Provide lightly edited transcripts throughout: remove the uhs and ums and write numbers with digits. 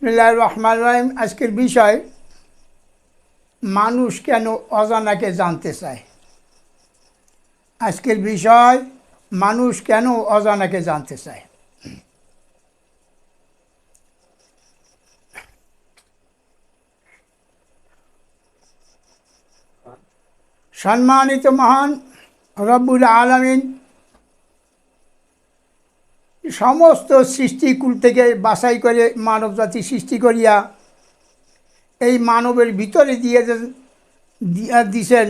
বিসমিল্লাহির রহমানির রহিম। আজকের বিষয় মানুষ কেন অজানাকে জানতে চায়। আজকের বিষয় মানুষ কেন অজানাকে জানতে চায়। সম্মানিত মহান রব্বুল আলামিন সমস্ত সৃষ্টিকুল থেকে বাছাই করে মানব জাতি সৃষ্টি করিয়া এই মানবের ভিতরে দিয়ে দিয়েছেন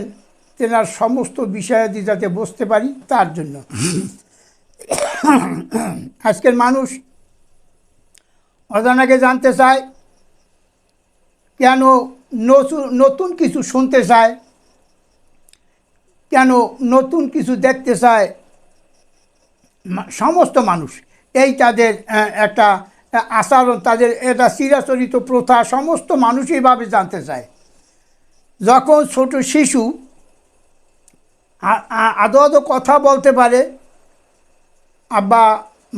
তেনার সমস্ত বিষয়াদি যাতে বুঝতে পারি তার জন্য। আজকের মানুষ অজানাকে জানতে চায়, কেন নতুন কিছু শুনতে চায়, কেন নতুন কিছু দেখতে চায়। সমস্ত মানুষ এই তাদের একটা আচরণ, তাদের এটা চিরাচরিত প্রথা, সমস্ত মানুষ এইভাবে জানতে চায়। যখন ছোট শিশু আদো কথা বলতে পারে আব্বা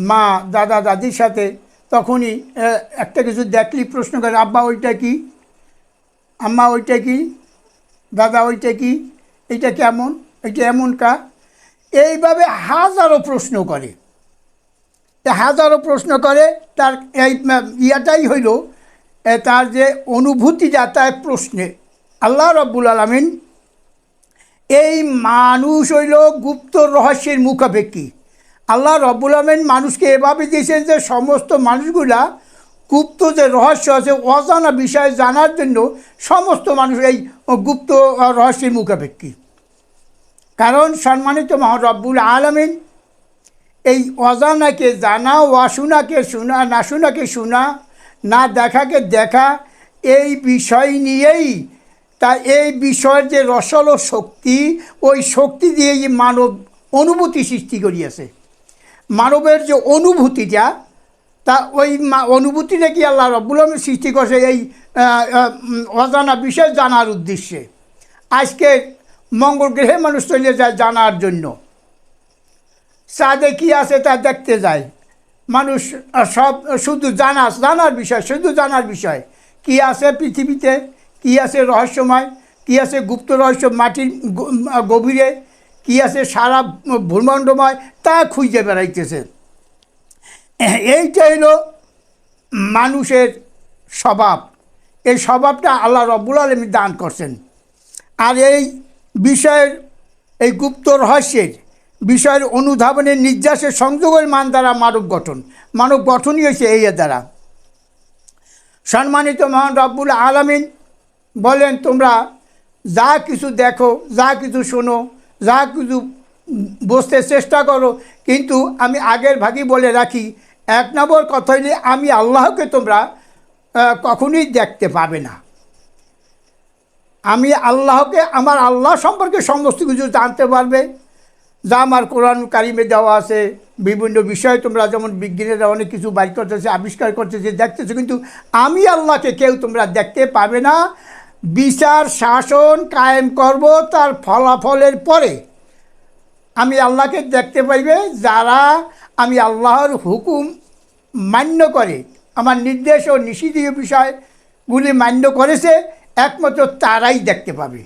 মা দাদা দাদির সাথে, তখনই একটা কিছু দেখলি প্রশ্ন করে, আব্বা ওইটা কি, আম্মা ওইটা কি, দাদা ওইটা কি, এইটা কেমন, এইটা এমন কা, এইভাবে হাজারো প্রশ্ন করে। তার এই ইয়াটাই হইল তার যে অনুভূতিটা তার প্রশ্নে। আল্লাহ রাব্বুল আলামিন এই মানুষ হইল গুপ্ত রহস্যের মুখাপেক্ষী। আল্লাহ রাব্বুল আলামিন মানুষকে এভাবে দিয়েছেন যে সমস্ত মানুষগুলা গুপ্ত যে রহস্য আছে, অজানা বিষয় জানার জন্য সমস্ত মানুষ এই গুপ্ত রহস্যের মুখাপেক্ষী। কারণ সম্মানিত মহান রব্বুল আলামিন এই অজানাকে জানা, অশুনাকে শোনা, না শোনাকে শোনা, না দেখাকে দেখা, এই বিষয় নিয়েই এই বিষয়ের যে রসল শক্তি, ওই শক্তি দিয়েই মানব অনুভূতি সৃষ্টি করিয়াছে। মানবের যে অনুভূতিটা, তা ওই অনুভূতিটা কি আল্লাহ রাব্বুল আলামিন সৃষ্টি করছে এই অজানা বিষয় জানার উদ্দেশ্যে। আজকে মঙ্গল গ্রহে মানুষ চলে যায় জানার জন্য, চাঁদে কী আছে তা দেখতে যায় মানুষ। সব শুধু জানার বিষয়, শুধু জানার বিষয় কী আছে পৃথিবীতে, কী আছে রহস্যময়, কী আছে গুপ্ত রহস্য মাটির গভীরে, কী আছে সারা ব্রহ্মাণ্ডময়, তা খুঁজে বেড়াইতেছে। এইটা হলো মানুষের স্বভাব। এই স্বভাবটা আল্লাহ রাব্বুল আলামিন দান করছেন। আর এই বিষয়ের, এই গুপ্ত রহস্যের বিষয়ের অনুধাবনের নির্যাসের সংযোগের মান দ্বারা মানব গঠনই হয়েছে এই দ্বারা। সম্মানিত মহান রব্বুল আলামিন বলেন, তোমরা যা কিছু দেখো, যা কিছু শোনো, যা কিছু বুঝতে চেষ্টা করো, কিন্তু আমি আগের ভাগই বলে রাখি, এক নম্বর কথা হইলে আমি আল্লাহকে তোমরা কখনোই দেখতে পাবে না। আমি আল্লাহকে, আমার আল্লাহ সম্পর্কে সমস্ত কিছু জানতে পারবে যা আমার কোরআন কারিমে দেওয়া আছে। বিভিন্ন বিষয়ে তোমরা যেমন বিজ্ঞানীরা অনেক কিছু বাইর করতেছে, আবিষ্কার করতেছে, দেখতেছে, কিন্তু আমি আল্লাহকে কেউ তোমরা দেখতে পাবে না। বিচার শাসন কায়েম করব তার ফলাফলের পরে আমি আল্লাহকে দেখতে পাইবে যারা আমি আল্লাহর হুকুম মান্য করে, আমার নির্দেশ ও নিষিদ্ধ বিষয়গুলি মান্য করেছে, একমাত্র তারাই দেখতে পাবে।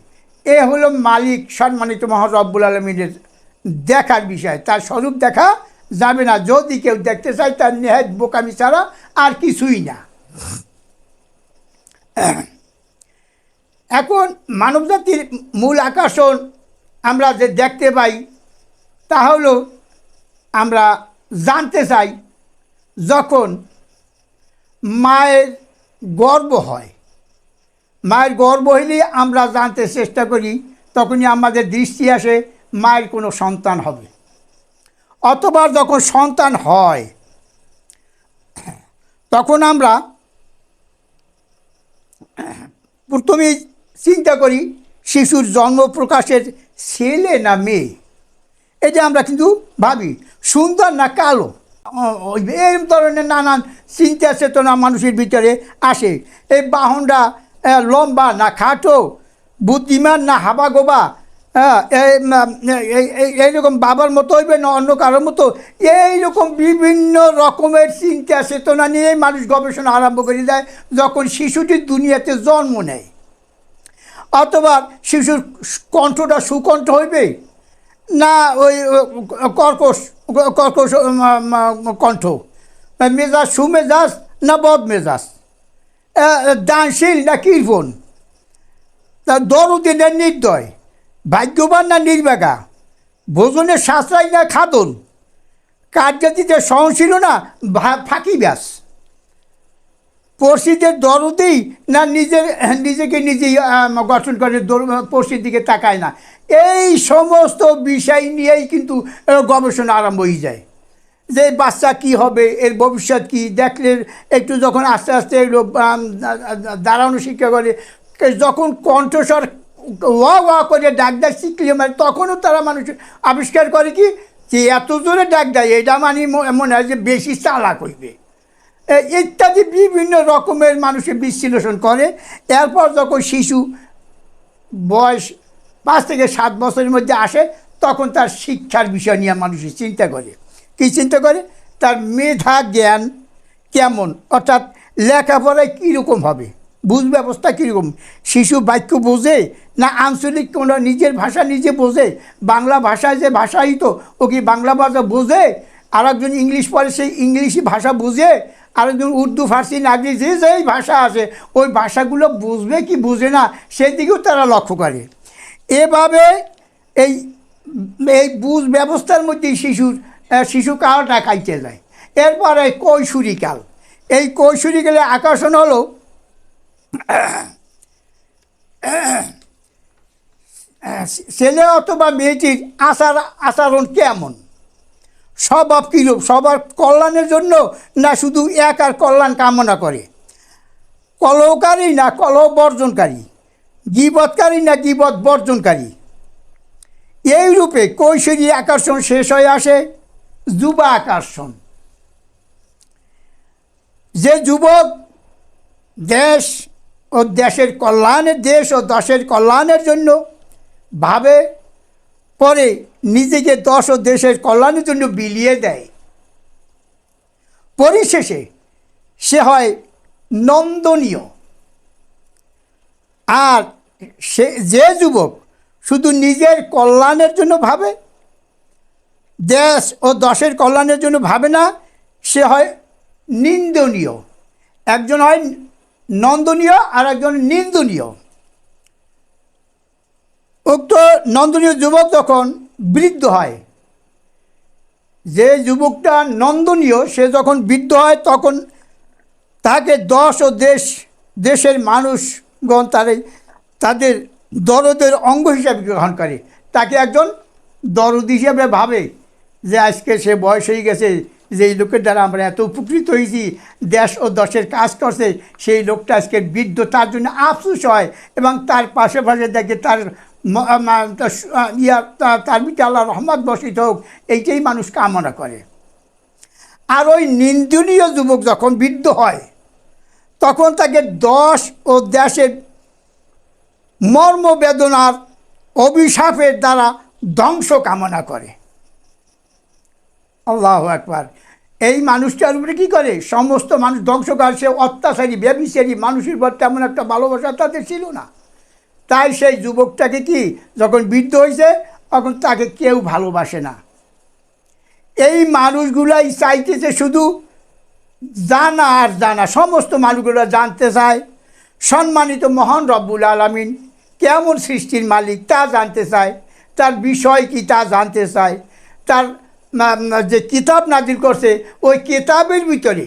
এ হলো মালিক সম্মানিত মহান রব্বুল আলামিনের দেখার বিষয়। তার স্বরূপ দেখা যাবে না। যদি কেউ দেখতে চায় তার নেহাত বোকামি ছাড়া আর কিছুই না। এখন মানবজাতির মূল আকর্ষণ আমরা যে দেখতে পাই তা হলো, আমরা জানতে চাই যখন মায়ের গর্ভ হয়। মায়ের গর্ভ হইলে আমরা জানতে চেষ্টা করি, তখনই আমাদের দৃষ্টি আসে মায়ের কোনো সন্তান হবে, অথবা যখন সন্তান হয় তখন আমরা প্রথমেই চিন্তা করি শিশুর জন্ম প্রকাশের ছেলে না মেয়ে। এটা আমরা কিন্তু ভাবি, সুন্দর না কালো, এই ধরনের নানান চিন্তা চেতনা মানুষের ভিতরে আসে। এই বাহনটা লম্বা না খাটো, বুদ্ধিমান না হাবাগোবা, হ্যাঁ, এইরকম বাবার মতো হইবে না অন্য কারোর মতো, এইরকম বিভিন্ন রকমের চিন্তা চেতনা নিয়েই মানুষ গবেষণা আরম্ভ করে দেয় যখন শিশুটি দুনিয়াতে জন্ম নেয়। অথবা শিশুর কণ্ঠটা সুকণ্ঠ হইবে না ওই কর্কশ কর্কশ কণ্ঠ, মেজাজ সুমেজাজ না বদ মেজাজ, দানশীল না কীর্পণ, দরদি না নির্দয়, ভাগ্যবান না নির্বাগা, ভোজনের সাশ্রয় না খাদন, কার্যাতিতে সহনশীল না ফাঁকিবাস, পড়শিদের দরদি না নিজেকে নিজেই গঠন করে পড়শির দিকে তাকায় না। এই সমস্ত বিষয় নিয়েই কিন্তু গবেষণা আরম্ভ হয়ে যায় যে বাচ্চা কি হবে, এর ভবিষ্যৎ কী, দেখলে একটু যখন আস্তে আস্তে দাঁড়ানো শিক্ষা করে, যখন কণ্ঠস্বর ওয়া ওয়া করে ডাক দেয় শিখলে মানে তখনও তারা মানুষ আবিষ্কার করে কি যে এত জোরে ডাক দেয় এটা মানে মনে হয় যে বেশি চালাক হইবে ইত্যাদি বিভিন্ন রকমের মানুষের বিশ্লেষণ করে। এরপর যখন শিশু বয়স 5 থেকে 7 বছরের মধ্যে আসে তখন তার শিক্ষার বিষয় নিয়ে মানুষের চিন্তা করে। কী চিন্তা করে? তার মেধা জ্ঞান কেমন, অর্থাৎ লেখাপড়ায় কীরকম হবে, বুঝ ব্যবস্থা কীরকম, শিশু বাক্য বোঝে না আঞ্চলিক কোনো নিজের ভাষা নিজে বোঝে, বাংলা ভাষায় যে ভাষাই তো ও কি বাংলা ভাষা বোঝে, আরেকজন ইংলিশ পড়ে সেই ইংলিশই ভাষা বুঝে, আরেকজন উর্দু ফার্সি নাগরি যে যেই ভাষা আছে ওই ভাষাগুলো বুঝবে কি বুঝে না সেই দিকেও তারা লক্ষ্য করে। এভাবে এই এই বুঝ ব্যবস্থার মধ্যেই শিশু কালটা কাইতে যায়। এরপরে কৈশোরীকাল, এই কৈশোরীকালে আকর্ষণ হলো ছেলে অথবা মেয়েটির আচরণ কেমন, স্বভাব কীরূপ, সবার কল্যাণের জন্য না শুধু একার কল্যাণ কামনা করে, কলহকারী না কলহ বর্জনকারী, গীবতকারী না গীবত বর্জনকারী। এই রূপে কৈশোরী আকর্ষণ শেষ হয়ে আসে যুবা আকর্ষণ। যে যুবক দেশ ও দেশের কল্যাণের জন্য ভাবে পরে নিজেকে দশ ও দেশের কল্যাণের জন্য বিলিয়ে দেয়, পরিশেষে সে হয় নন্দনীয়। আর যে যুবক শুধু নিজের কল্যাণের জন্য ভাবে, দেশ ও দশের কল্যাণের জন্য ভাবে না, সে হয় নিন্দনীয়। একজন হয় নন্দনীয় আর একজন নিন্দনীয়। উক্ত নন্দনীয় যুবক যখন বৃদ্ধ হয়, যে যুবকটা নন্দনীয় সে যখন বৃদ্ধ হয় তখন তাকে দশ ও দেশের মানুষগণ তাদের দরদের অঙ্গ হিসাবে গ্রহণ করে, তাকে একজন দরদ হিসাবে ভাবে যে আজকে সে বয়স হয়ে গেছে, যেই লোকের দ্বারা আমরা এত উপকৃত হয়েছি, দেশ ও দশের কাজ করছে, সেই লোকটা আজকে বৃদ্ধ, তার জন্য আফসোস হয় এবং তার পাশে দেখে তার ভিতরে আল্লাহ রহমত বর্ষিত হোক, এইটাই মানুষ কামনা করে। আর ওই নিন্দনীয় যুবক যখন বৃদ্ধ হয় তখন তাকে দশ ও দেশের মর্মবেদনার অভিশাপের দ্বারা ধ্বংস কামনা করে। আল্লাহু আকবার। এই মানুষটার উপরে কী করে? সমস্ত মানুষ ধ্বংস করে। সে অত্যাচারী, ব্যভিচারী, মানুষের উপর তেমন একটা ভালোবাসা তাদের ছিল না। তাই সেই যুবকটাকে কি যখন বৃদ্ধ হয়েছে তখন তাকে কেউ ভালোবাসে না। এই মানুষগুলাই চাইতেছে শুধু জানা আর জানা, সমস্ত মানুষগুলো জানতে চায় সম্মানিত মহান রব্বুল আলামিন কেমন সৃষ্টির মালিক তা জানতে চায়, তার বিষয় কি তা জানতে চায়, তার যে কিতাব নাজিল করছে ওই কিতাবের ভিতরে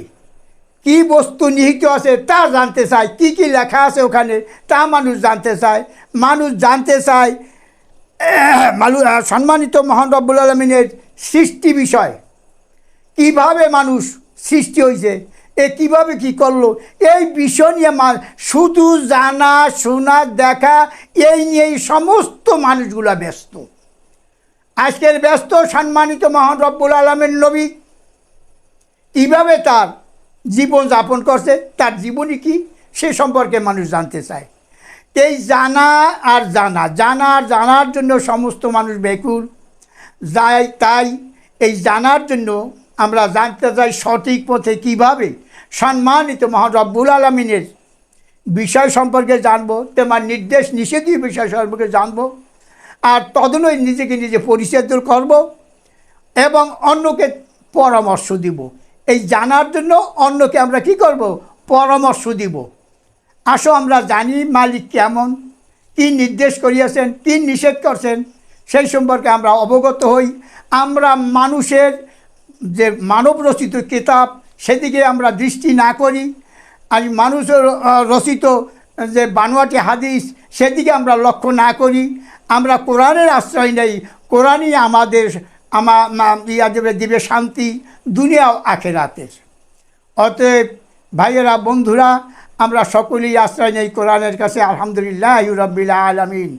কি বস্তু নিহিত আছে তা জানতে চায়, কি কি লেখা আছে ওখানে তা মানুষ জানতে চায়। মানুষ জানতে চায় সম্মানিত মহান রব্বুল আলামিনের সৃষ্টি বিষয়, কিভাবে মানুষ সৃষ্টি হয়েছে, এ কীভাবে কী করলো, এই বিষয় নিয়ে শুধু জানা শোনা দেখা এই নিয়েই সমস্ত মানুষগুলা ব্যস্ত। আজকের ব্যস্ত সম্মানিত মহান রব্বুল আলামিন নবী কীভাবে তার জীবন যাপন করছে, তার জীবনী কি সে সম্পর্কে মানুষ জানতে চায়। এই জানা আর জানা, জানার জন্য সমস্ত মানুষ ব্যাকুল যায়। তাই এই জানার জন্য আমরা জানতে চাই সঠিক পথে কীভাবে সম্মানিত মহান রব্বুল আলামিনের বিষয় সম্পর্কে জানবো, তোমার নির্দেশ নিষেধীয় বিষয় সম্পর্কে জানবো, আর তদনই নিজেকে নিজে পরিচালনা করব এবং অন্যকে পরামর্শ দিব। এই জানার জন্য অন্যকে আমরা কি করব? পরামর্শ দিব। আসো আমরা জানি মালিক কেমন, কি নির্দেশ করিয়াছেন, কি নিষেধ করছেন, সেই সম্পর্কে আমরা অবগত হই। আমরা মানুষের যে মানব রচিত কিতাব সেদিকে আমরা দৃষ্টি না করি, আর মানুষের রচিত যে বানোয়াটি হাদিস সেদিকে আমরা লক্ষ্য না করি। আমরা কোরআনের আশ্রয় নেই। কোরআনই আমাদের দিবে শান্তি দুনিয়া আখিরাতের। অতএব ভাইয়েরা, বন্ধুরা, আমরা সকলেই আশ্রয় নেই কোরআনের কাছে। আলহামদুলিল্লাহ রাব্বিল আলামিন।